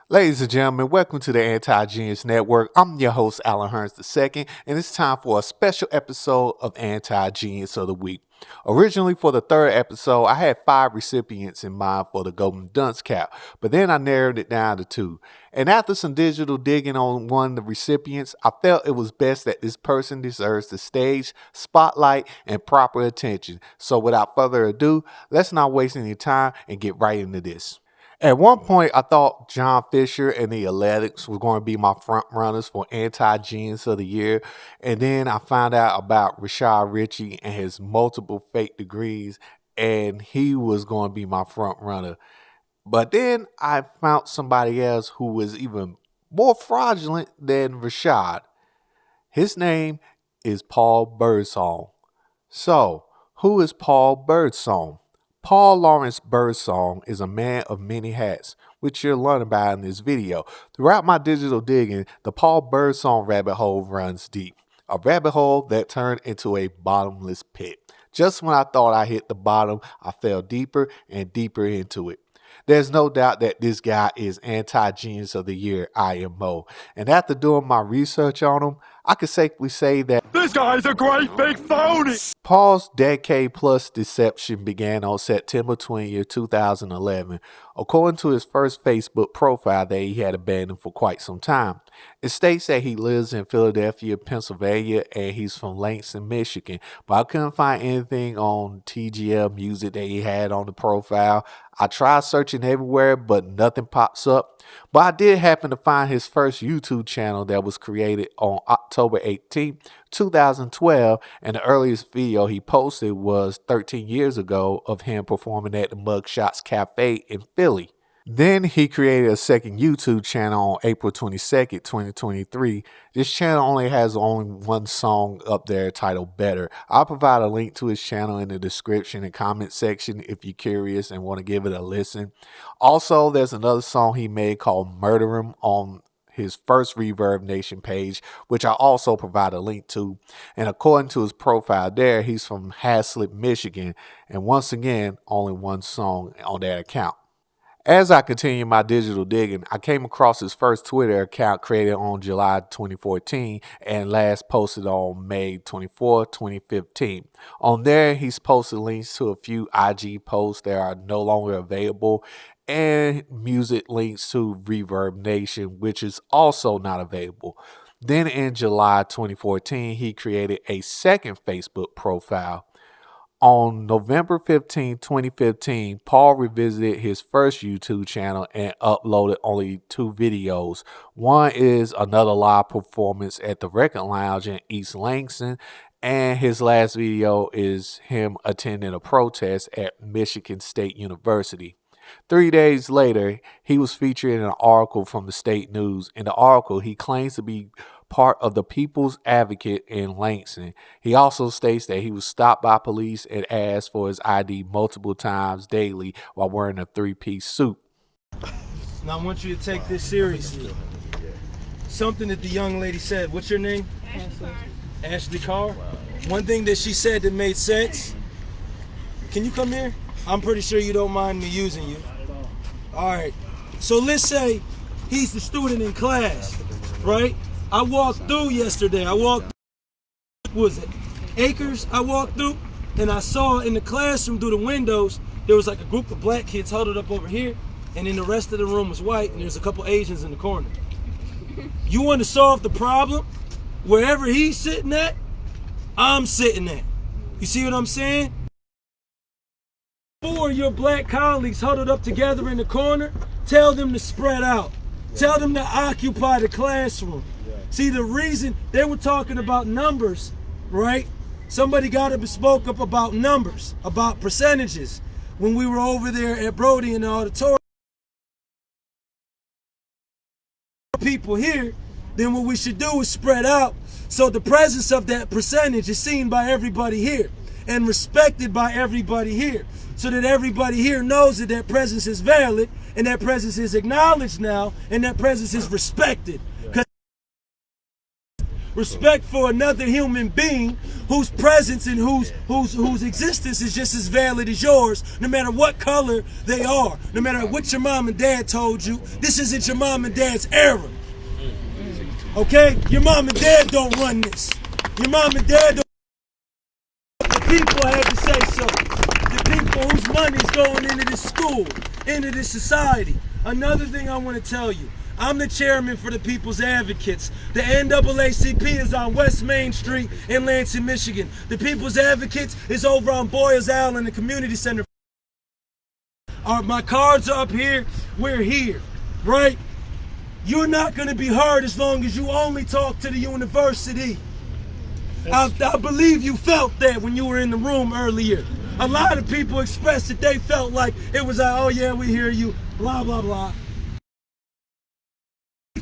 Ladies and gentlemen, welcome to the Anti-Genius Network. I'm your host, Alan Hearns II, and it's time for a special episode of Anti-Genius of the Week. Originally, for the third episode, I had 5 recipients in mind for the Golden Dunce Cap, but then I narrowed it down to 2. And after some digital digging on one of the recipients, I felt it was best that this person deserves the stage, spotlight, and proper attention. So without further ado, let's not waste any time and get right into this. At one point, I thought John Fisher and the Athletics were going to be my front runners for Anti-Genius of the Year. And then I found out about Rashad Ritchie and his multiple fake degrees, and he was going to be my front runner. But then I found somebody else who was even more fraudulent than Rashad. His name is Paul Birdsong. So, who is Paul Birdsong? Paul Lawrence Birdsong is a man of many hats, which you'll learn about in this video. Throughout my digital digging, the Paul Birdsong rabbit hole runs deep. A rabbit hole that turned into a bottomless pit. Just when I thought I hit the bottom, I fell deeper and deeper into it. There's no doubt that this guy is Anti-Genius of the Year IMO. And after doing my research on him, I could safely say that this guy's a great big phony. Paul's decade-plus deception began on September 20th, 2011, according to his first Facebook profile that he had abandoned for quite some time. It states that he lives in Philadelphia, Pennsylvania, and he's from Lansing, Michigan, but I couldn't find anything on TGL Music that he had on the profile. I tried searching everywhere, but nothing pops up. But I did happen to find his first YouTube channel that was created on October 18, 2012, and the earliest video he posted was 13 years ago of him performing at the Mugshots Cafe in Philly. Then he created a second YouTube channel on April 22nd, 2023. This channel only has one song up there titled Better. I'll provide a link to his channel in the description and comment section if you're curious and want to give it a listen. Also, there's another song he made called Murder 'Em on his first Reverb Nation page, which I also provide a link to. And according to his profile there, he's from Haslett, Michigan. And once again, only one song on that account. As I continue my digital digging, I came across his first Twitter account created on July 2014 and last posted on May 24, 2015. On there, he's posted links to a few IG posts that are no longer available and music links to Reverb Nation, which is also not available. Then in July 2014, he created a second Facebook profile. On November 15, 2015, Paul revisited his first YouTube channel and uploaded only 2 videos. One is another live performance at the Record Lounge in East Lansing, and his last video is him attending a protest at Michigan State University. 3 days later, he was featured in an article from the State News. In the article, he claims to be part of the People's Advocate in Lansing. He also states that he was stopped by police and asked for his ID multiple times daily while wearing a 3-piece suit. Now I want you to take this seriously. Something that the young lady said. What's your name? Ashley. Ashley Carr. One thing that she said that made sense. Can you come here? I'm pretty sure you don't mind me using you. All right. So let's say he's the student in class, right? I walked through yesterday. Was it Acres? I walked through and I saw in the classroom through the windows, there was like a group of black kids huddled up over here, and then the rest of the room was white, and there's a couple Asians in the corner. You want to solve the problem? Wherever he's sitting at, I'm sitting at. You see what I'm saying? 4 of your black colleagues huddled up together in the corner, tell them to spread out. Tell them to occupy the classroom. See, the reason they were talking about numbers, right? Somebody got up and spoke up about numbers, about percentages. When we were over there at Brody in the auditorium, people here, then what we should do is spread out so the presence of that percentage is seen by everybody here and respected by everybody here, so that everybody here knows that that presence is valid and that presence is acknowledged now and that presence is respected. Respect for another human being whose presence and whose existence is just as valid as yours, no matter what color they are, no matter what your mom and dad told you. This isn't your mom and dad's era. Okay? Your mom and dad don't run this. Your mom and dad don't. The people had to say so. The people whose money's going into this school, into this society. Another thing I want to tell you. I'm the chairman for the People's Advocates. The NAACP is on West Main Street in Lansing, Michigan. The People's Advocates is over on Boyles Island, the community center. My cards are up here. We're here, right? You're not going to be heard as long as you only talk to the university. I believe you felt that when you were in the room earlier. A lot of people expressed that they felt like it was like, oh yeah, we hear you, blah, blah, blah.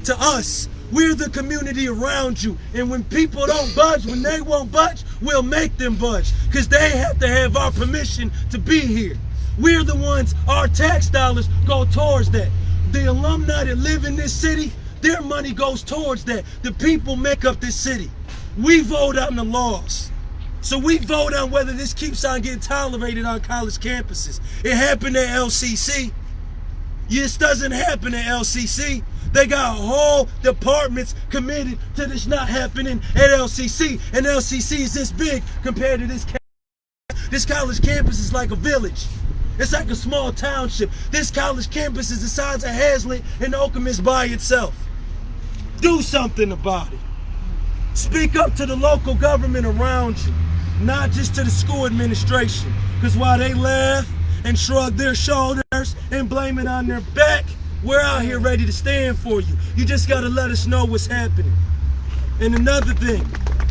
To us, we're the community around you, and when people don't budge, when they won't budge, we'll make them budge, because they have to have our permission to be here. We're the ones, our tax dollars go towards that. The alumni that live in this city, their money goes towards that. The people make up this city. We vote on the laws. So we vote on whether this keeps on getting tolerated on college campuses. It happened at LCC. This doesn't happen at LCC. They got whole departments committed to this not happening at LCC. And LCC is this big compared to this campus. This college campus is like a village. It's like a small township. This college campus is the size of Hazlitt and Okemos by itself. Do something about it. Speak up to the local government around you, not just to the school administration. Because while they laugh and shrug their shoulders and blame it on their back, we're out here ready to stand for you. You just gotta let us know what's happening. And another thing,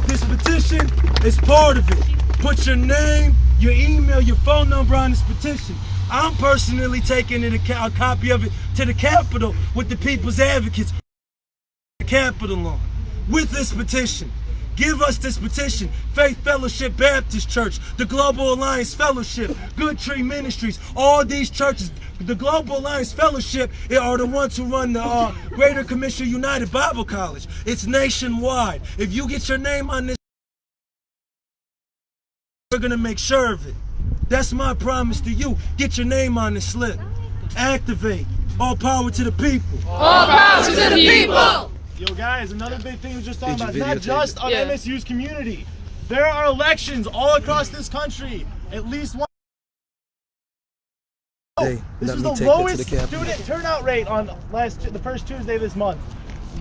this petition is part of it. Put your name, your email, your phone number on this petition. I'm personally taking a copy of it to the Capitol with the People's Advocates. The Capitol on with this petition. Give us this petition. Faith Fellowship Baptist Church, the Global Alliance Fellowship, Good Tree Ministries, all these churches. The Global Alliance Fellowship are the ones who run the Greater Commission United Bible College. It's nationwide. If you get your name on this, we're going to make sure of it. That's my promise to you. Get your name on the slip. Activate. All power to the people. All power to the people. Yo guys, another big thing we were just talking about, it's not just on MSU's community. There are elections all across this country. At least one. This was the lowest student turnout rate on the first Tuesday of this month.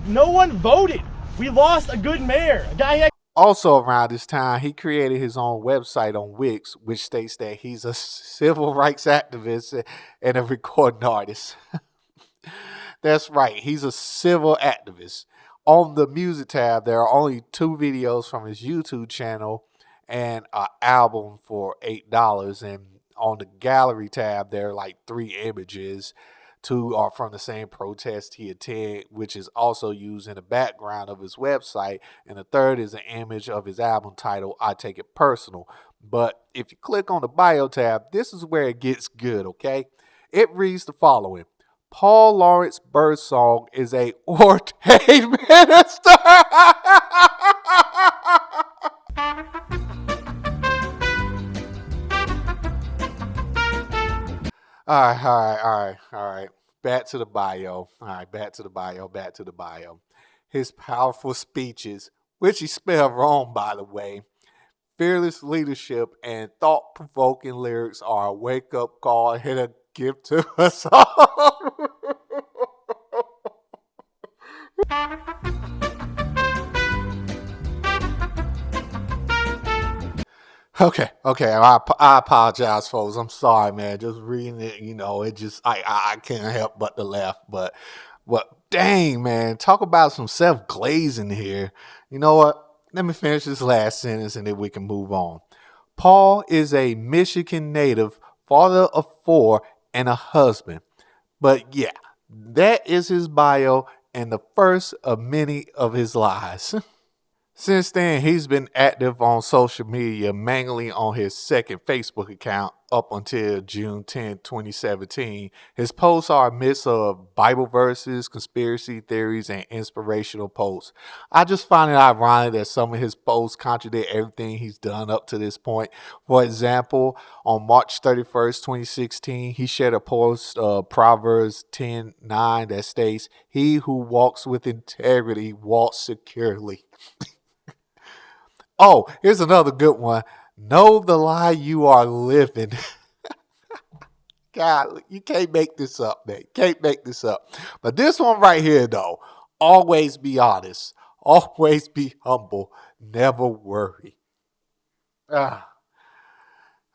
No one voted. We lost a good mayor. A guy had Also around this time, he created his own website on Wix, which states that he's a civil rights activist and a recording artist. That's right, he's a civil activist. On the music tab, there are only 2 videos from his YouTube channel and an album for $8. And on the gallery tab, there are like 3 images. 2 are from the same protest he attended, which is also used in the background of his website. And the 3rd is an image of his album titled I Take It Personal. But if you click on the bio tab, this is where it gets good, okay? It reads the following. Paul Lawrence Birdsong is a ordained minister. All right. Back to the bio. Back to the bio. His powerful speeches, which he spelled wrong, by the way, fearless leadership, and thought-provoking lyrics are a wake-up call and a gift to us all. Okay. I apologize, folks. I'm sorry, man. Just reading it, it just I can't help but to laugh. But dang, man, talk about some self-glazing here. You know what? Let me finish this last sentence and then we can move on. Paul is a Michigan native, father of 4, and a husband. But yeah, that is his bio and the first of many of his lies. Since then, he's been active on social media, mainly on his second Facebook account up until June 10, 2017. His posts are a mix of Bible verses, conspiracy theories, and inspirational posts. I just find it ironic that some of his posts contradict everything he's done up to this point. For example, on March 31st, 2016, he shared a post of Proverbs 10:9 that states, "He who walks with integrity walks securely." Oh, here's another good one. Know the lie you are living. God, you can't make this up, man. Can't make this up. But this one right here, though, always be honest. Always be humble. Never worry. Ah.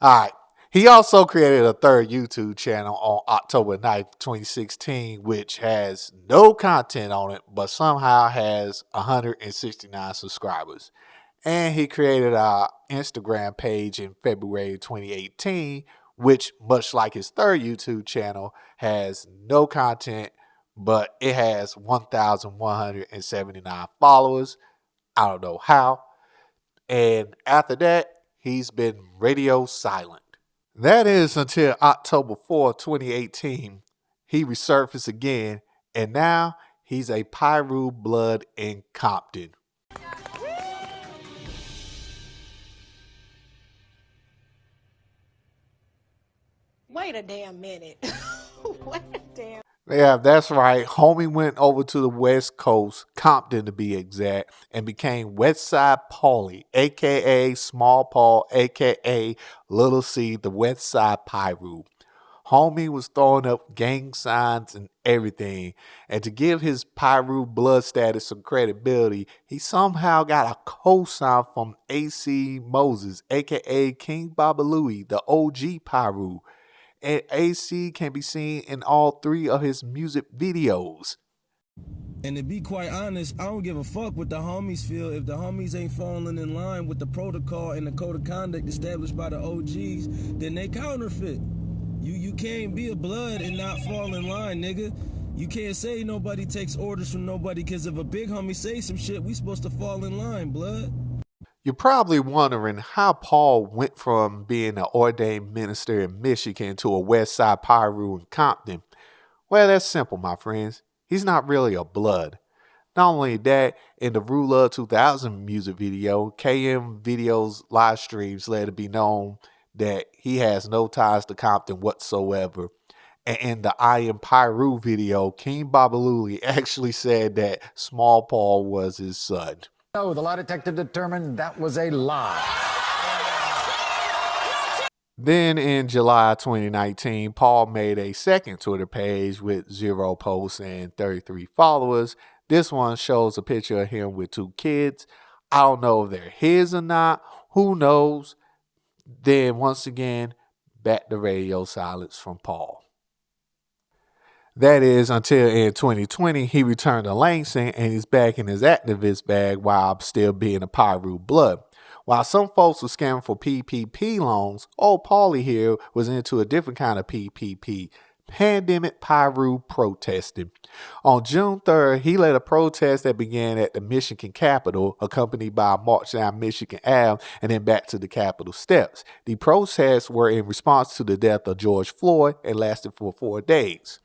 All right. He also created a third YouTube channel on October 9th, 2016, which has no content on it, but somehow has 169 subscribers. And he created an Instagram page in February 2018, which, much like his third YouTube channel, has no content, but it has 1,179 followers. I don't know how. And after that, he's been radio silent. That is until October 4th, 2018. He resurfaced again, and now he's a Pyru Blood in Compton. Wait a damn minute. Wait a damn. Yeah, that's right. Homie went over to the West Coast, Compton to be exact, and became Westside Paulie, a.k.a. Small Paul, a.k.a. Little C, the Westside Pyru. Homie was throwing up gang signs and everything, and to give his Pyru blood status some credibility, he somehow got a co-sign from AC Moses, a.k.a. King Babalooey, the OG Pyru. And AC can be seen in all three of his music videos. And to be quite honest, I don't give a fuck what the homies feel. If the homies ain't falling in line with the protocol and the code of conduct established by the OGs, then they counterfeit. You can't be a blood and not fall in line, nigga. You can't say nobody takes orders from nobody, because if a big homie say some shit, we supposed to fall in line, blood. You're probably wondering how Paul went from being an ordained minister in Michigan to a Westside Pyru in Compton. Well, that's simple, my friends. He's not really a blood. Not only that, in the Ruler 2000 music video, KM Video's live streams let it be known that he has no ties to Compton whatsoever. And in the I Am Pyru video, King Babalooey actually said that Small Paul was his son. No, the lie detector determined that was a lie. Then in July 2019, Paul made a second Twitter page with 0 posts and 33 followers. This one shows a picture of him with 2 kids. I don't know if they're his or not. Who knows? Then once again, back to radio silence from Paul. That is until in 2020, he returned to Langston and he's back in his activist bag while still being a Pyru blood. While some folks were scamming for PPP loans, old Paulie here was into a different kind of PPP, pandemic Pyru protesting. On June 3rd, he led a protest that began at the Michigan Capitol, accompanied by a march down Michigan Ave and then back to the Capitol steps. The protests were in response to the death of George Floyd and lasted for 4 days.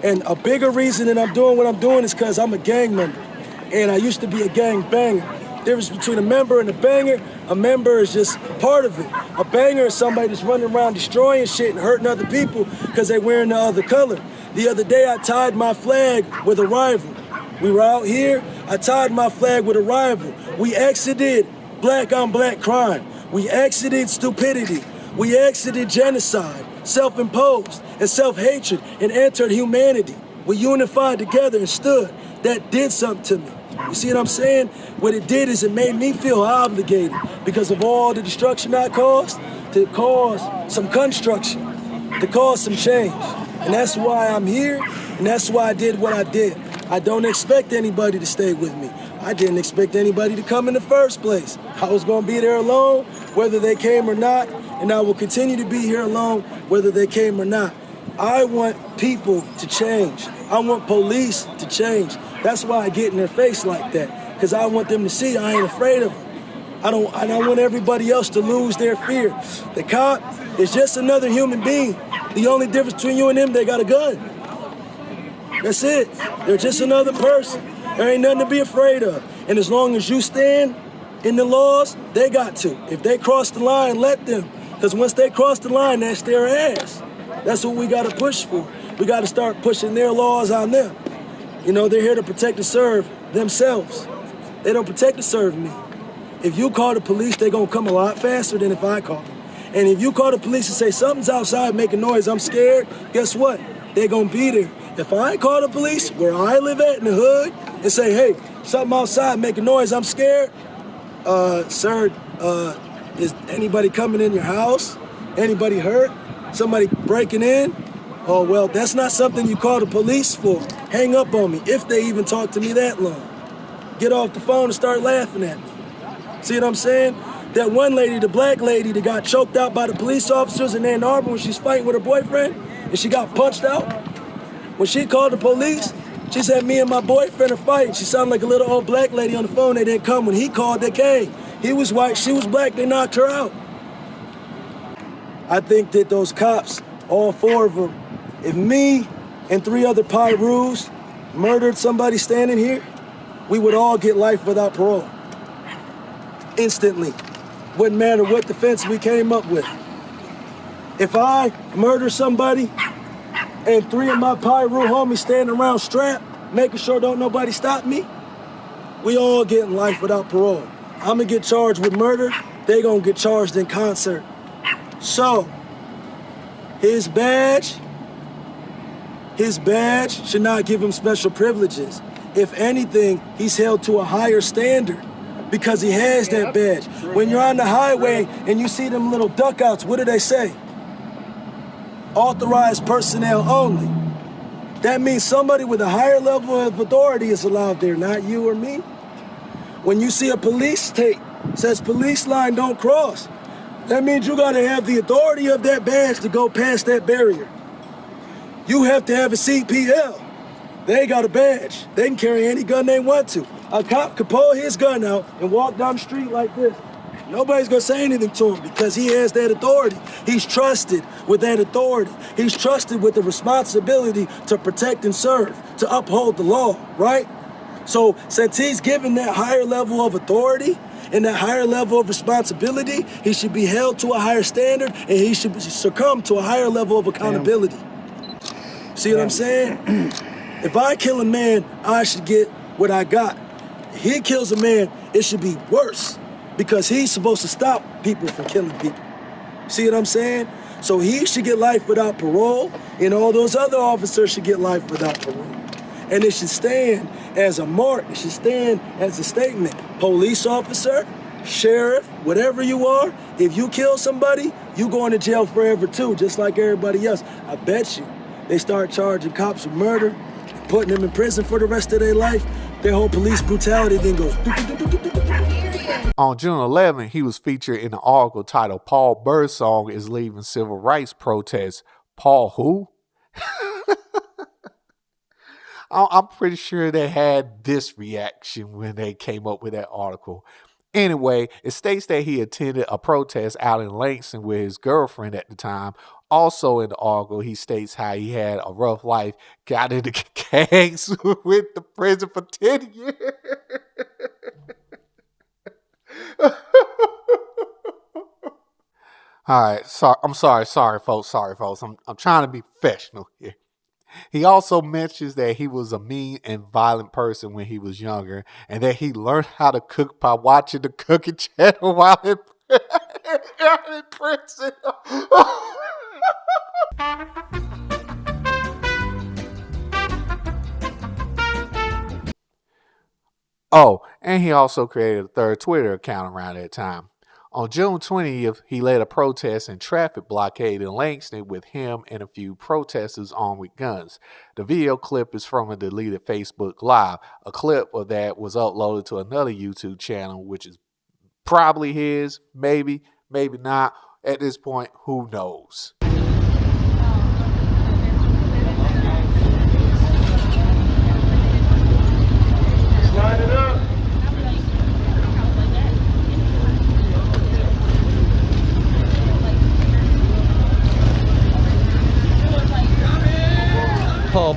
And a bigger reason that I'm doing what I'm doing is because I'm a gang member. And I used to be a gang banger. The difference between a member and a member is just part of it. A banger is somebody that's running around destroying shit and hurting other people because they're wearing the other color. The other day I tied my flag with a rival. We were out here, I tied my flag with a rival. We exited black on black crime. We exited stupidity. We exited genocide, self-imposed, and self-hatred, and entered humanity. We unified together and stood. That did something to me. You see what I'm saying? What it did is it made me feel obligated because of all the destruction I caused, to cause some construction, to cause some change. And that's why I'm here, and that's why I did what I did. I don't expect anybody to stay with me. I didn't expect anybody to come in the first place. I was gonna be there alone, whether they came or not, and I will continue to be here alone, whether they came or not. I want people to change. I want police to change. That's why I get in their face like that, because I want them to see I ain't afraid of them. I want everybody else to lose their fear. The cop is just another human being. The only difference between you and them, they got a gun. That's it. They're just another person. There ain't nothing to be afraid of. And as long as you stand in the laws, they got to. If they cross the line, let them. Because once they cross the line, that's their ass. That's what we got to push for. We got to start pushing their laws on them. You know, they're here to protect and serve themselves. They don't protect and serve me. If you call the police, they're going to come a lot faster than if I call them. And if you call the police and say, something's outside making noise, I'm scared, guess what? They're going to be there. If I call the police where I live at in the hood and say, hey, something outside making noise, I'm scared, sir, is anybody coming in your house? Anybody hurt? Somebody breaking in? Oh, well, that's not something you call the police for. Hang up on me, if they even talk to me that long. Get off the phone and start laughing at me. See what I'm saying? That one lady, the black lady that got choked out by the police officers in Ann Arbor when she's fighting with her boyfriend, and she got punched out. When she called the police, she said, me and my boyfriend are fighting. She sounded like a little old black lady on the phone. They didn't come. When he called, they came. He was white, she was black, they knocked her out. I think that those cops, all 4 of them, if me and 3 other Pyrus murdered somebody standing here, we would all get life without parole. Instantly. Wouldn't matter what defense we came up with. If I murder somebody and 3 of my Pyru homies standing around strapped, making sure don't nobody stop me, we all getting life without parole. I'm gonna get charged with murder, they gonna get charged in concert. So, his badge should not give him special privileges. If anything, he's held to a higher standard because he has that badge. When you're on the highway and you see them little duckouts, what do they say? Authorized personnel only. That means somebody with a higher level of authority is allowed there, not you or me. When you see a police tape, says police line don't cross, that means you gotta have the authority of that badge to go past that barrier. You have to have a CPL. They got a badge. They can carry any gun they want to. A cop could pull his gun out and walk down the street like this. Nobody's gonna say anything to him because he has that authority. He's trusted with that authority. He's trusted with the responsibility to protect and serve, to uphold the law, right? So since he's given that higher level of authority and that higher level of responsibility, he should be held to a higher standard and he should succumb to a higher level of accountability. See what I'm saying? If I kill a man, I should get what I got. If he kills a man, it should be worse because he's supposed to stop people from killing people. See what I'm saying? So he should get life without parole, and all those other officers should get life without parole. And it should stand as a mark. It should stand as a statement. Police officer, sheriff, whatever you are, if you kill somebody, you going to jail forever too, just like everybody else. I bet you they start charging cops with murder, putting them in prison for the rest of their life, their whole police brutality then goes. On June 11, he was featured in an article titled Paul Birdsong is Leaving Civil Rights Protests. Paul who? I'm pretty sure they had this reaction when they came up with that article. Anyway, it states that he attended a protest out in Langston with his girlfriend at the time. Also in the article, he states how he had a rough life, got into gangs with the prison for 10 years. All right, sorry, folks. I'm trying to be professional here. He also mentions that he was a mean and violent person when he was younger, and that he learned how to cook by watching the cooking channel while in prison. Oh, and he also created a third Twitter account around that time. On June 20th, he led a protest and traffic blockade in Langston with him and a few protesters armed with guns. The video clip is from a deleted Facebook Live. A clip of that was uploaded to another YouTube channel, which is probably his, maybe not. At this point, who knows?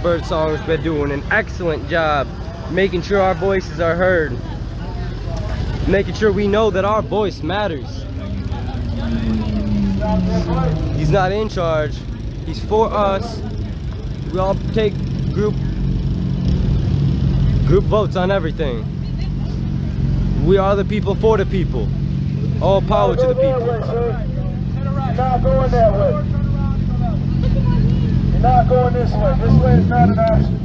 Birdsong has been doing an excellent job making sure our voices are heard, making sure we know that our voice matters. He's not in charge, he's for us. We all take group votes on everything. We are the people for the people. All power to the people. You're not going that way. You're not going this way. This way is not an option.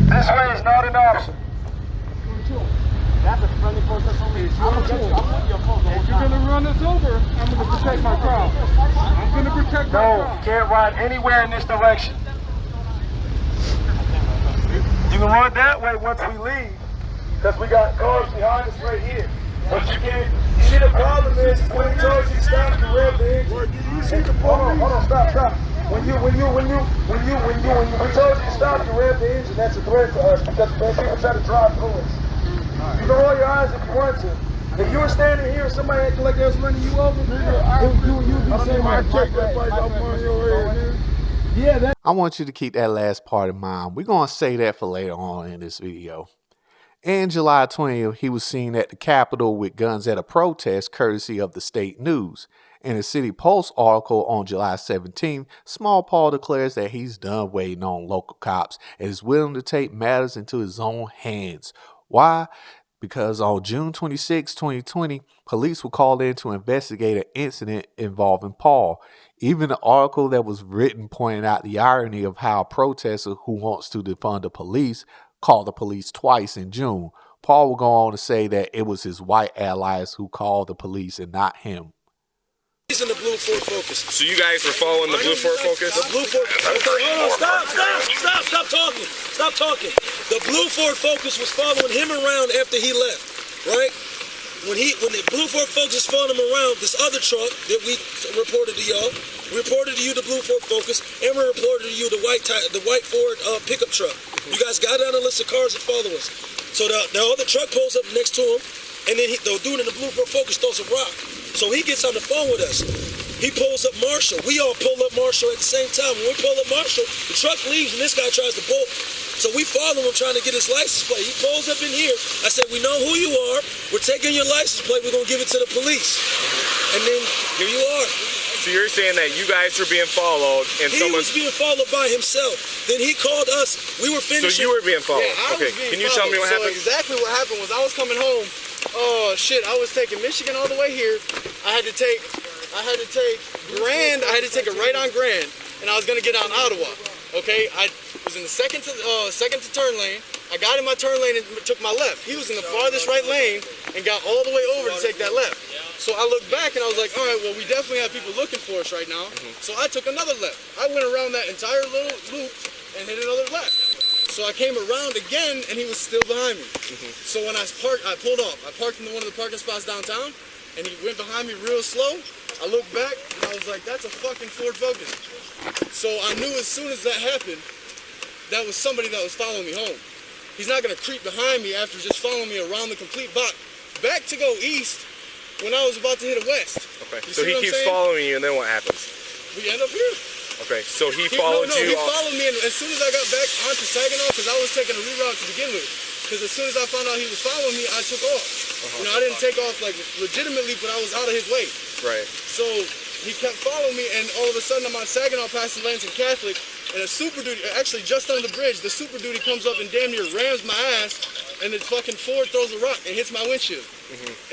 This way is not an option. That's a friendly protest only. If you're gonna run us over, I'm gonna protect my crowd. I'm gonna protect my crowd. No, you can't run anywhere in this direction. You can run that way once we leave, because we got cars behind us right here. But you can't. You see, the problem is when we told you to stop, you rev the engine. Hold on, stop. When we told you to stop, you rev the engine. That's a threat to us because when people try to drive through us. You can roll your eyes if you want to. If you were standing here and somebody acting like they was running you over, you'd be saying, "I take that bike off on your head." Yeah, that. I want you to keep that last part in mind. We're going to say that for later on in this video. And July 20th, he was seen at the Capitol with guns at a protest courtesy of the state news. In a City Post article on July 17th, Small Paul declares that he's done waiting on local cops and is willing to take matters into his own hands. Why? Because on June 26, 2020, police were called in to investigate an incident involving Paul. Even the article that was written pointed out the irony of how a protester who wants to defund the police called the police twice in June. Paul will go on to say that it was his white allies who called the police and not him. He's in the blue Ford Focus. So you guys were following the blue Ford Focus? The blue Ford. Okay, hold on, stop talking. The blue Ford Focus was following him around after he left, right? When the blue Ford Focus was following him around, this other truck that we reported to y'all, we reported to you the blue Ford Focus, and we reported to you the white Ford pickup truck. You guys got on a list of cars that follow us. So the other truck pulls up next to him, and then the dude in the blue Ford Focus throws a rock. So he gets on the phone with us. He pulls up Marshall. We all pull up Marshall at the same time. When we pull up Marshall, the truck leaves and this guy tries to bolt. So we follow him trying to get his license plate. He pulls up in here. I said, "We know who you are. We're taking your license plate. We're going to give it to the police." And then here you are. So you're saying that you guys were being followed and he was being followed by himself. Then he called us. We were finishing. So you were being followed. Yeah, okay. Can you tell me what happened? Exactly what happened was I was coming home. Oh shit! I was taking Michigan all the way here. I had to take Grand. I had to take a right on Grand, and I was gonna get on Ottawa. Okay, I was in the second to turn lane. I got in my turn lane and took my left. He was in the farthest right lane and got all the way over to take that left. So I looked back and I was like, all right, well, we definitely have people looking for us right now. So I took another left. I went around that entire little loop and hit another left. So I came around again and he was still behind me. So when I parked, I pulled off. I parked in one of the parking spots downtown and he went behind me real slow. I looked back and I was like, that's a fucking Ford Focus. So I knew as soon as that happened, that was somebody that was following me home. He's not gonna creep behind me after just following me around the complete block. Back to go east when I was about to hit a west. Okay, so he keeps following you and then what happens? We end up here. Okay, so he followed you. He followed me, and as soon as I got back onto Saginaw, because I was taking a reroute to begin with, because as soon as I found out he was following me, I took off. You know, I didn't take off like legitimately, but I was out of his way. Right. So he kept following me, and all of a sudden I'm on Saginaw passing Lansing Catholic, and a Super Duty, actually just under the bridge, the Super Duty comes up and damn near rams my ass, and the fucking Ford throws a rock and hits my windshield.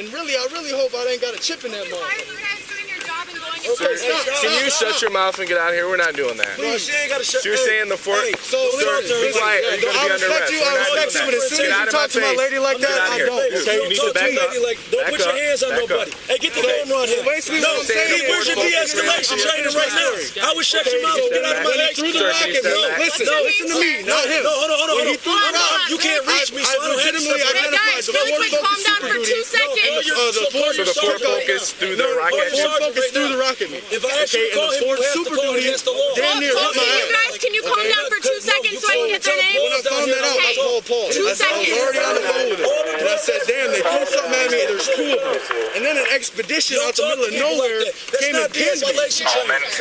And really, I really hope I ain't got a chip in that motherfucker. Why are you guys doing your job and going Okay, Can you shut your mouth and get out of here? We're not doing that. No, she ain't got to shut. So you're saying the Ford... So Sir, be quiet. You're going to be under arrest. I respect you, but as soon as you talk to my lady like that, I don't. Okay, you need to back up. Don't put your hands on nobody. Hey, get the camera on him. No, where's your de-escalation training right now? I would shut your mouth and get out of my face. Through the rocket, listen to me, not him. No, hold on. When he threw the rock, You can't reach me, so I don't have to legitimately identified the Ford Focus Super Duty. So the Ford Focus threw the rock at you? Ford Focus threw the rock at me. If I ask you to call him, Ford you have to Super call Duty against the law. damn near hit my ass. Can you calm down for 2 seconds so I can get their name? When I found that out, I called Paul. Two was already on the phone with him. And I said, damn, they threw something at me. There's two of them. And then an expedition out the middle of nowhere came and pinned me.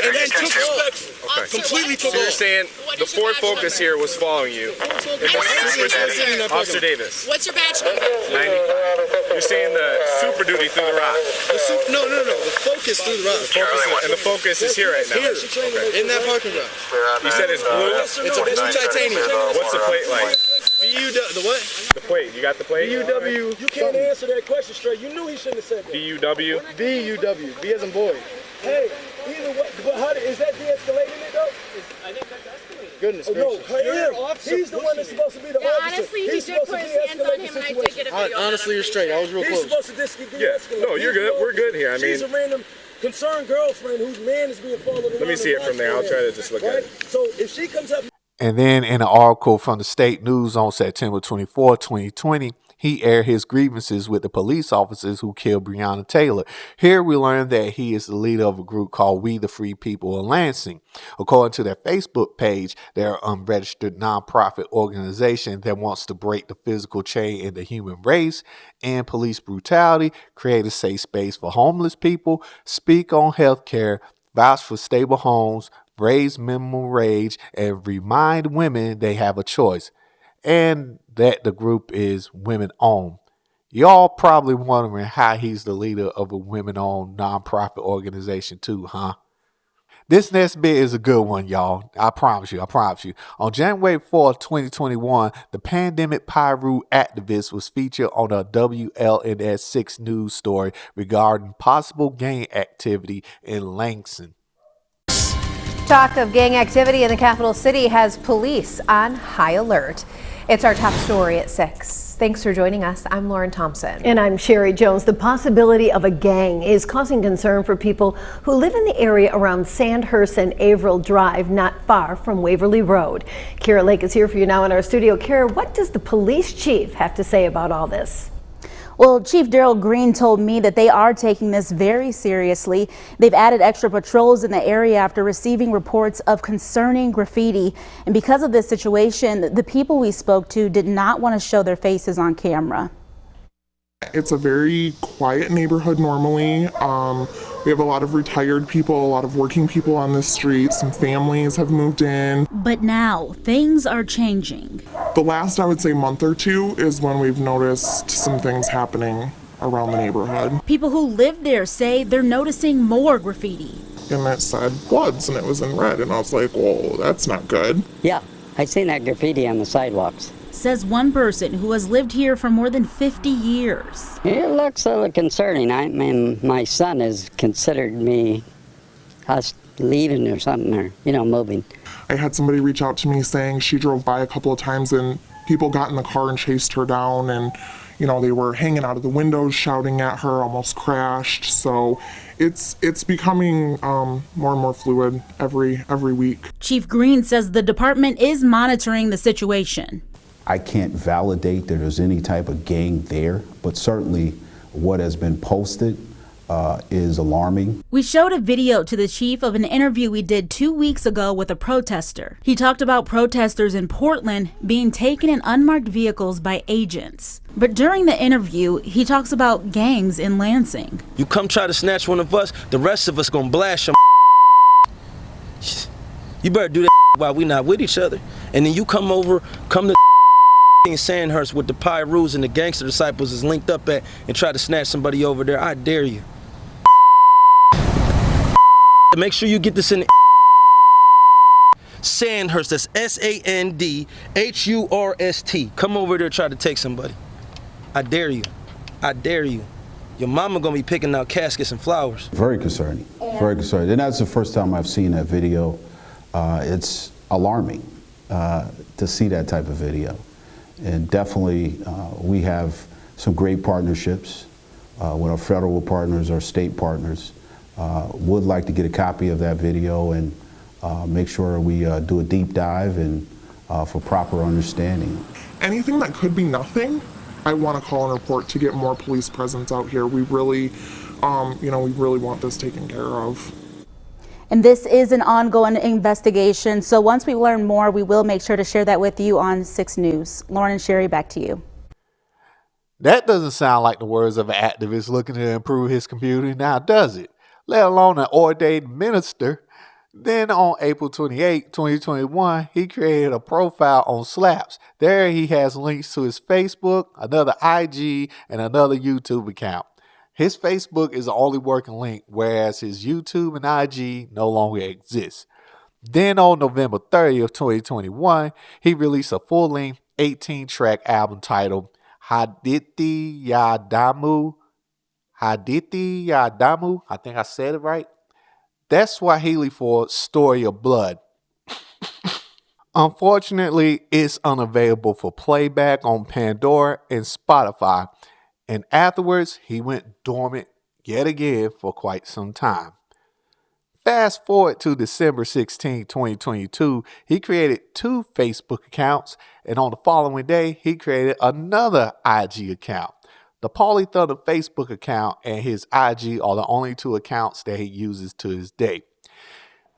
And then took off. Completely took off. So you're saying the Ford Focus here was following you. Officer Davis. What's your badge number? 95. You're saying the Super Duty through the rock. No. The Focus through the rock. And the Focus is here right now. Here, in that parking lot. You said it's blue? It's a blue titanium. What's the plate like? The what? The plate. You got the plate? BUW. You can't answer that question straight. You knew he shouldn't have said that. BUW? BUW. B as in boy. Hey, either way, but how is that de-escalating it though? I think that's escalating. Goodness gracious. He's the one that's supposed to be the officer. Honestly, he did put his hands on him and I did get a video. Honestly, you're straight. I was real close. He's supposed to de-escalate. Yeah. No, you're good. We're good here. I mean, she's a random concerned girlfriend whose man is being followed around. Let me see it from there. I'll try to just look at it. So if she comes up. And then in an article from the State News on September 24, 2020, he aired his grievances with the police officers who killed Breonna Taylor. Here we learn that he is the leader of a group called We the Free People of Lansing. According to their Facebook page, they're an unregistered nonprofit organization that wants to break the physical chain in the human race, end police brutality, create a safe space for homeless people, speak on health care, vouch for stable homes, raise minimum wage, and remind women they have a choice, and that the group is women-owned. Y'all probably wondering how he's the leader of a women-owned nonprofit organization too, huh? This next bit is a good one, y'all. I promise you. On January 4th, 2021, the pandemic Pyru activist was featured on a WLNS 6 news story regarding possible gang activity in Lansing. Talk of gang activity in the capital city has police on high alert. It's our top story at 6. Thanks for joining us. I'm Lauren Thompson. And I'm Sherry Jones. The possibility of a gang is causing concern for people who live in the area around Sandhurst and Averill Drive, not far from Waverly Road. Kara Lake is here for you now in our studio. Kara, what does the police chief have to say about all this? Well, Chief Daryl Green told me that they are taking this very seriously. They've added extra patrols in the area after receiving reports of concerning graffiti. And because of this situation, the people we spoke to did not want to show their faces on camera. It's a very quiet neighborhood normally. We have a lot of retired people, a lot of working people on the street. Some families have moved in. But now things are changing. The last, I would say, month or two is when we've noticed some things happening around the neighborhood. People who live there say they're noticing more graffiti. And it said Bloods and it was in red, and I was like, whoa, that's not good. Yeah, I've seen that graffiti on the sidewalks. Says one person who has lived here for more than 50 years. It looks a little concerning. I mean, my son has considered us leaving or something, or, moving. I had somebody reach out to me saying she drove by a couple of times and people got in the car and chased her down, and, they were hanging out of the windows, shouting at her, almost crashed. So it's becoming more and more fluid every week. Chief Green says the department is monitoring the situation. I can't validate that there's any type of gang there, but certainly what has been posted is alarming. We showed a video to the chief of an interview we did 2 weeks ago with a protester. He talked about protesters in Portland being taken in unmarked vehicles by agents. But during the interview, he talks about gangs in Lansing. You come try to snatch one of us, the rest of us gonna blast your. You better do that while we not with each other. And then you come to in Sandhurst with the Pyrus and the gangster disciples is linked up at and try to snatch somebody over there. I dare you. Make sure you get this in Sandhurst. That's Sandhurst. Come over there and try to take somebody. I dare you. I dare you. Your mama gonna be picking out caskets and flowers. Very concerning. Very concerning. And that's the first time I've seen that video. It's alarming to see that type of video. And definitely, we have some great partnerships with our federal partners, our state partners. Would like to get a copy of that video and make sure we do a deep dive and for proper understanding. Anything that could be nothing, I want to call and report to get more police presence out here. We really, we really want this taken care of. And this is an ongoing investigation. So once we learn more, we will make sure to share that with you on 6 News. Lauren and Sherry, back to you. That doesn't sound like the words of an activist looking to improve his community now, does it? Let alone an ordained minister. Then on April 28, 2021, he created a profile on Slaps. There he has links to his Facebook, another IG, and another YouTube account. His Facebook is the only working link, whereas his YouTube and IG no longer exist. Then on November 30th, 2021, he released a full-length 18-track album titled Hadithi Yadamu. Hadithi Yadamu. I think I said it right. That's Swahili for Story of Blood. Unfortunately, it's unavailable for playback on Pandora and Spotify. And afterwards, he went dormant yet again for quite some time. Fast forward to December 16, 2022, he created 2 Facebook accounts, and on the following day, he created another IG account. The Paulie Thunder Facebook account and his IG are the only 2 accounts that he uses to this day.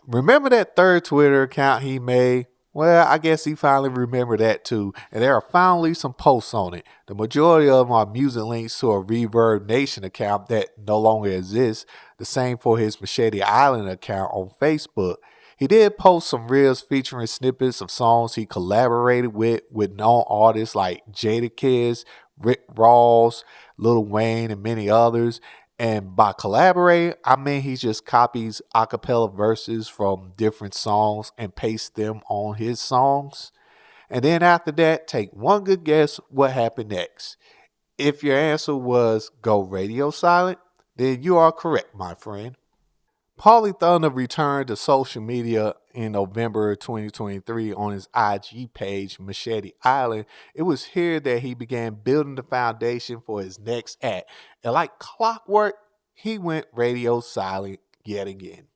Remember that third Twitter account he made? Well, I guess he finally remembered that too, and there are finally some posts on it. The majority of them are music links to a Reverb Nation account that no longer exists. The same for his Machete Island account on Facebook. He did post some reels featuring snippets of songs he collaborated with known artists like Jadakiss, Rick Ross, Lil Wayne, and many others. And by collaborating, I mean he just copies a cappella verses from different songs and pastes them on his songs. And then after that, take one good guess what happened next. If your answer was go radio silent, then you are correct, my friend. Paulie Thunder returned to social media in November 2023 on his IG page, Machete Island. It was here that he began building the foundation for his next act. And like clockwork, he went radio silent yet again.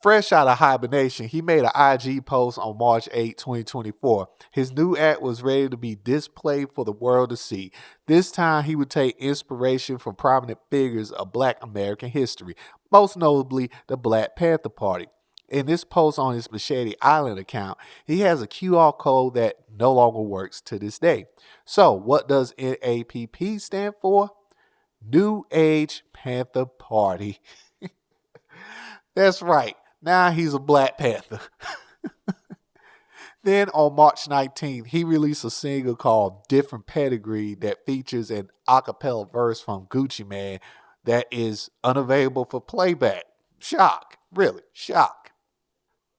Fresh out of hibernation, he made an IG post on March 8, 2024. His new act was ready to be displayed for the world to see. This time, he would take inspiration from prominent figures of Black American history, most notably the Black Panther Party. In this post on his Machete Island account, he has a QR code that no longer works to this day. So, what does NAPP stand for? New Age Panther Party. That's right. Now he's a Black Panther. Then on March 19th, he released a single called Different Pedigree that features an a cappella verse from Gucci Mane that is unavailable for playback. Shock. Really, shock.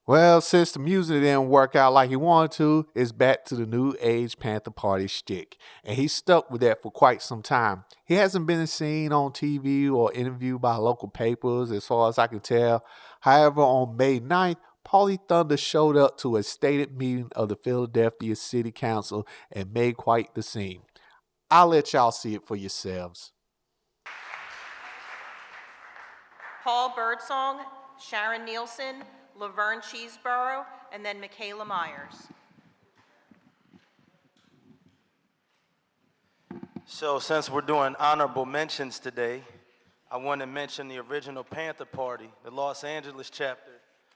Well, since the music didn't work out like he wanted to, it's back to the New Age Panther Party shtick. And he stuck with that for quite some time. He hasn't been seen on TV or interviewed by local papers as far as I can tell. However, on May 9th, Paulie Thunder showed up to a stated meeting of the Philadelphia City Council and made quite the scene. I'll let y'all see it for yourselves. Paul Birdsong, Sharon Nielsen, Laverne Cheeseborough, and then Michaela Myers. So since we're doing honorable mentions today, I want to mention the original Panther Party, the Los Angeles chapter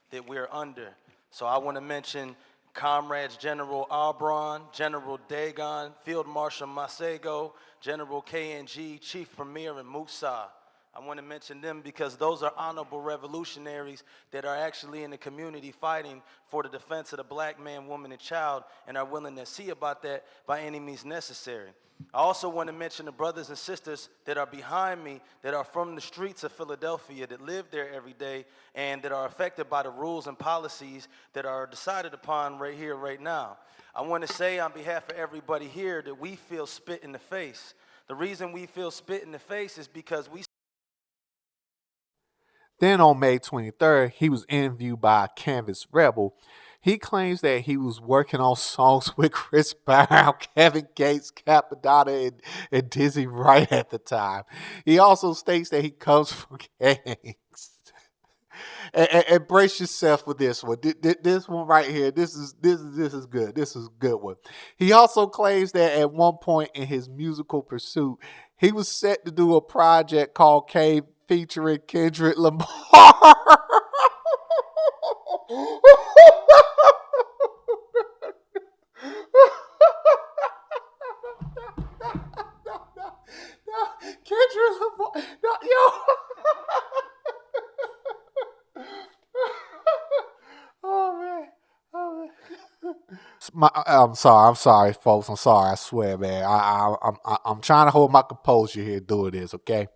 that we're under. So I want to mention Comrades General Arbron, General Dagon, Field Marshal Masego, General KNG, Chief Premier, and Musa. I want to mention them because those are honorable revolutionaries that are actually in the community fighting for the defense of the black man, woman, and child, and are willing to see about that by any means necessary. I also want to mention the brothers and sisters that are behind me that are from the streets of Philadelphia, that live there every day, and that are affected by the rules and policies that are decided upon right here, right now. I want to say on behalf of everybody here that we feel spit in the face. The reason we feel spit in the face is because we... Then on May 23rd, he was interviewed by Canvas Rebel. He claims that he was working on songs with Chris Brown, Kevin Gates, Capadonna, and Dizzy Wright at the time. He also states that he comes from gangs. And brace yourself for this one. This one right here, this is good. This is a good one. He also claims that at one point in his musical pursuit, he was set to do a project called Cave featuring Kendrick Lamar. I'm sorry, folks. I'm sorry. I swear, man. I'm trying to hold my composure here doing this, okay?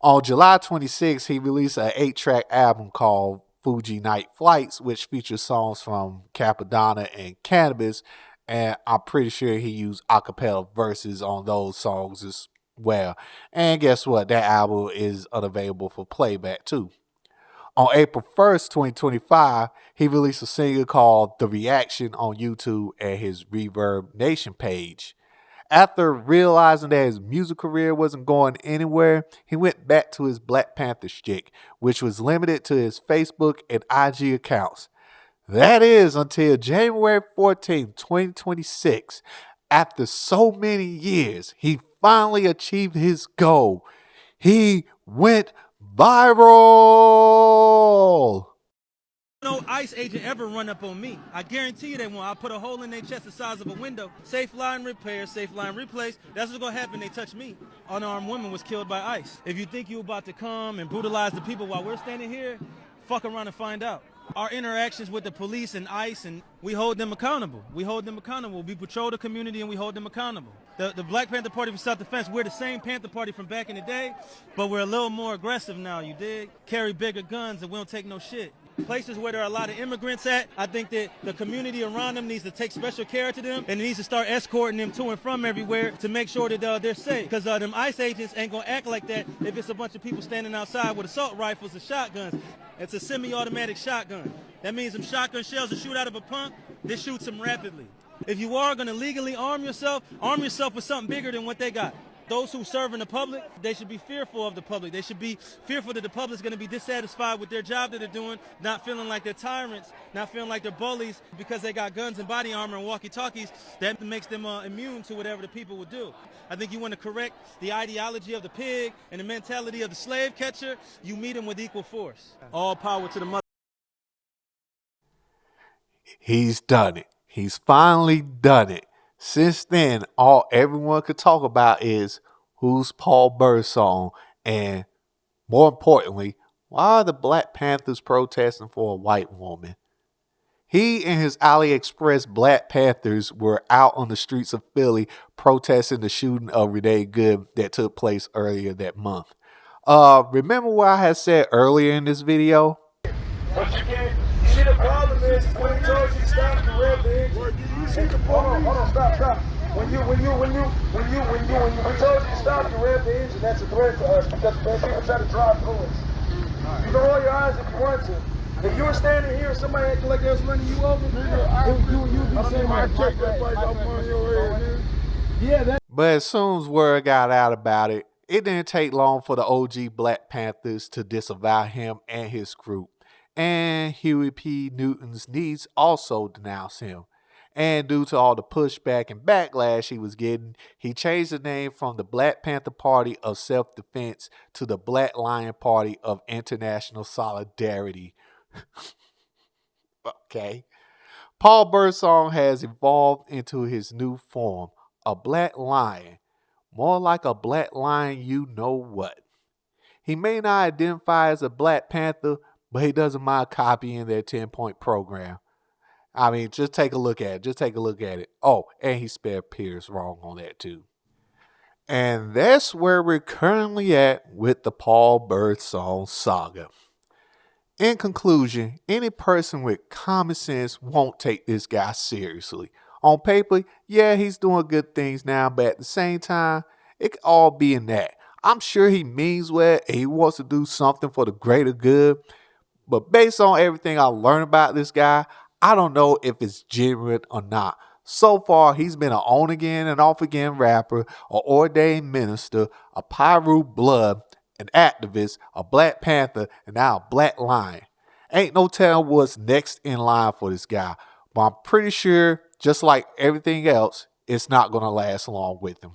On July 26th, he released an 8-track album called Fuji Night Flights, which features songs from Capadonna and Cannabis, and I'm pretty sure he used acapella verses on those songs as well. And guess what? That album is unavailable for playback too. On April 1st, 2025, he released a single called The Reaction on YouTube and his Reverb Nation page. After realizing that his music career wasn't going anywhere, he went back to his Black Panther shtick, which was limited to his Facebook and IG accounts. That is until January 14, 2026. After so many years, he finally achieved his goal. He went viral. No ICE agent ever run up on me. I guarantee you they won't. I'll put a hole in their chest the size of a window. Safe line repair, safe line replace. That's what's gonna happen. They touch me. Unarmed woman was killed by ICE. If you think you're about to come and brutalize the people while we're standing here, fuck around and find out. Our interactions with the police and ICE, and we hold them accountable. We hold them accountable. We patrol the community and we hold them accountable. The Black Panther Party for Self-Defense, we're the same Panther Party from back in the day, but we're a little more aggressive now, you dig? Carry bigger guns and we don't take no shit. Places where there are a lot of immigrants at, I think that the community around them needs to take special care to them and it needs to start escorting them to and from everywhere to make sure that they're safe. Because them ICE agents ain't gonna act like that if it's a bunch of people standing outside with assault rifles and shotguns. It's a semi-automatic shotgun. That means them shotgun shells that shoot out of a pump, they shoot them rapidly. If you are gonna legally arm yourself with something bigger than what they got. Those who serve in the public, they should be fearful of the public. They should be fearful that the public's going to be dissatisfied with their job that they're doing, not feeling like they're tyrants, not feeling like they're bullies because they got guns and body armor and walkie-talkies. That makes them immune to whatever the people would do. I think you want to correct the ideology of the pig and the mentality of the slave catcher. You meet them with equal force. All power to the mother. He's done it. He's finally done it. Since then, all everyone could talk about is who's Paul Birdsong, and more importantly, why are the Black Panthers protesting for a white woman? He and his AliExpress Black Panthers were out on the streets of Philly protesting the shooting of Renee Good that took place earlier that month. Remember what I had said earlier in this video? But you can't. You see, the problem is when he told you to stop the red thing. Hold on, stop. When we told you to stop the red the engine, that's a threat to us because when people try to drive through us. You can roll your eyes if you want to. If you were standing here and somebody acting like they was running you over, you'd be saying, I check that bike off on your head, yeah, that. But as soon as word got out about it, it didn't take long for the OG Black Panthers to disavow him and his group. And Huey P. Newton's niece also denounced him. And due to all the pushback and backlash he was getting, he changed the name from the Black Panther Party of Self-Defense to the Black Lion Party of International Solidarity. Okay. Paul Birdsong has evolved into his new form, a black lion. More like a black lion you know what. He may not identify as a Black Panther, but he doesn't mind copying their 10-point program. I mean, just take a look at it. Oh, and he spelled Pierce wrong on that too. And that's where we're currently at with the Paul Birdsong saga. In conclusion, any person with common sense won't take this guy seriously. On paper, yeah, he's doing good things now, but at the same time, it could all be in that. I'm sure he means well and he wants to do something for the greater good. But based on everything I learned about this guy, I don't know if it's genuine or not. So far, he's been an on-again and off-again rapper, an ordained minister, a Pyru blood, an activist, a Black Panther, and now a Black Lion. Ain't no telling what's next in line for this guy, but I'm pretty sure, just like everything else, it's not going to last long with him.